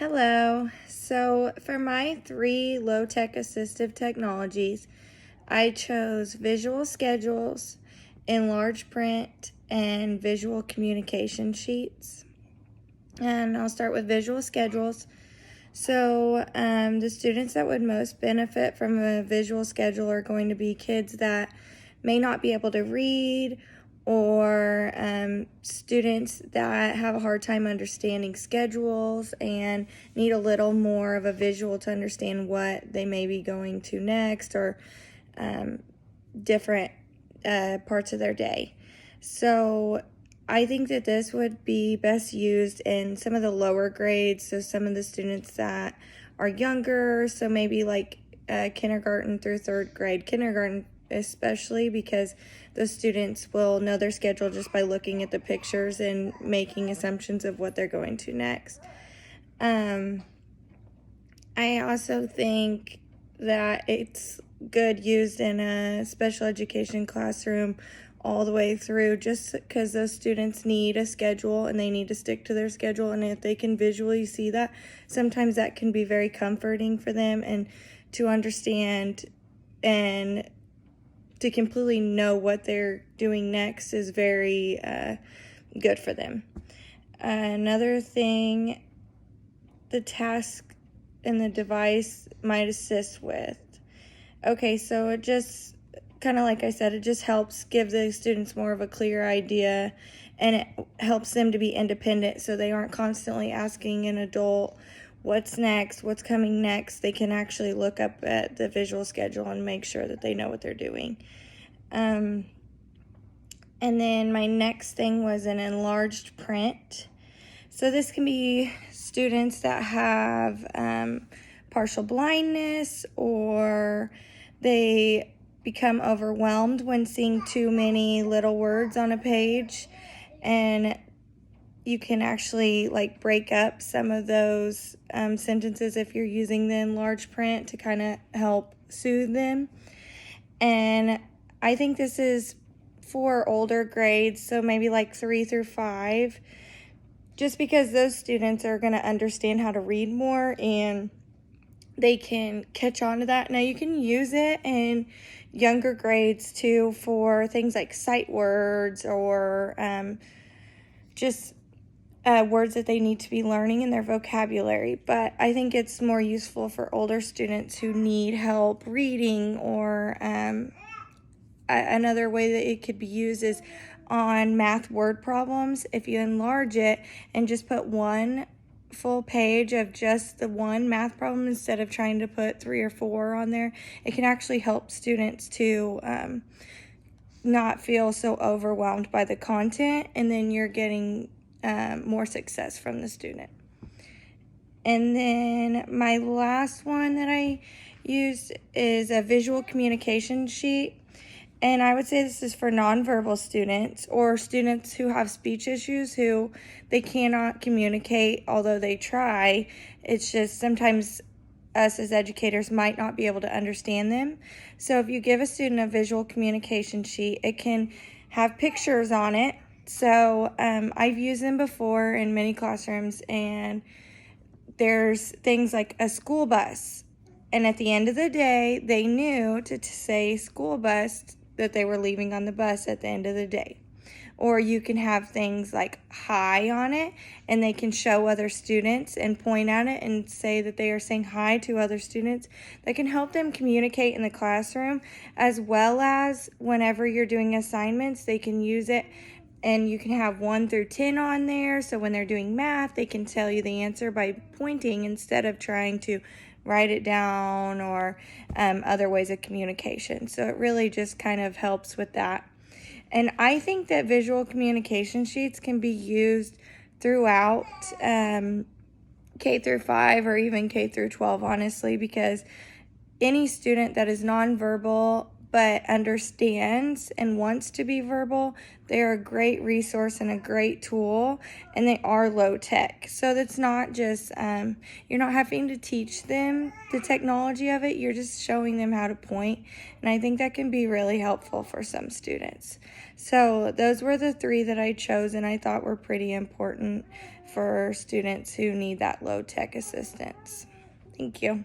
Hello. So for my 3 low-tech assistive technologies, I chose visual schedules, enlarged print, and visual communication sheets. And I'll start with visual schedules. So the students that would most benefit from a visual schedule are going to be kids that may not be able to read, or students that have a hard time understanding schedules and need a little more of a visual to understand what they may be going to next, or different parts of their day. So I think that this would be best used in some of the lower grades, so some of the students that are younger, so maybe like kindergarten through 3rd grade. Kindergarten especially, because those students will know their schedule just by looking at the pictures and making assumptions of what they're going to next. I also think that it's good used in a special education classroom all the way through, just because those students need a schedule and they need to stick to their schedule, and if they can visually see that, sometimes that can be very comforting for them, and to understand and to completely know what they're doing next is very good for them. Another thing the task and the device might assist with. Okay, so it just kind of like I said, it just helps give the students more of a clear idea, and it helps them to be independent, so they aren't constantly asking an adult what's next, what's coming next. They can actually look up at the visual schedule and make sure that they know what they're doing. And then my next thing was an enlarged print. So this can be students that have partial blindness, or they become overwhelmed when seeing too many little words on a page, and you can actually like break up some of those sentences if you're using the enlarged print to kind of help soothe them. And I think this is for older grades, so maybe like 3 through 5, just because those students are going to understand how to read more and they can catch on to that. Now you can use it in younger grades too for things like sight words, or just words that they need to be learning in their vocabulary. But I think it's more useful for older students who need help reading, or another way that it could be used is on math word problems. If you enlarge it and just put one full page of just the one math problem instead of trying to put 3 or 4 on there, it can actually help students to not feel so overwhelmed by the content, and then you're getting more success from the student. And then my last one that I used is a visual communication sheet. And I would say this is for nonverbal students, or students who have speech issues, who they cannot communicate although they try. It's just sometimes us as educators might not be able to understand them. So if you give a student a visual communication sheet, it can have pictures on it. So I've used them before in many classrooms, and there's things like a school bus. And at the end of the day, they knew to say school bus, that they were leaving on the bus at the end of the day. Or you can have things like hi on it, and they can show other students and point at it and say that they are saying hi to other students. That can help them communicate in the classroom, as well as whenever you're doing assignments, they can use it. And you can have 1 through 10 on there, so when they're doing math, they can tell you the answer by pointing instead of trying to write it down, or other ways of communication. So it really just kind of helps with that. And I think that visual communication sheets can be used throughout K through 5, or even K through 12, honestly, because any student that is nonverbal but understands and wants to be verbal, they are a great resource and a great tool, and they are low tech. So that's not just, you're not having to teach them the technology of it, you're just showing them how to point, and I think that can be really helpful for some students. So those were the 3 that I chose and I thought were pretty important for students who need that low tech assistance. Thank you.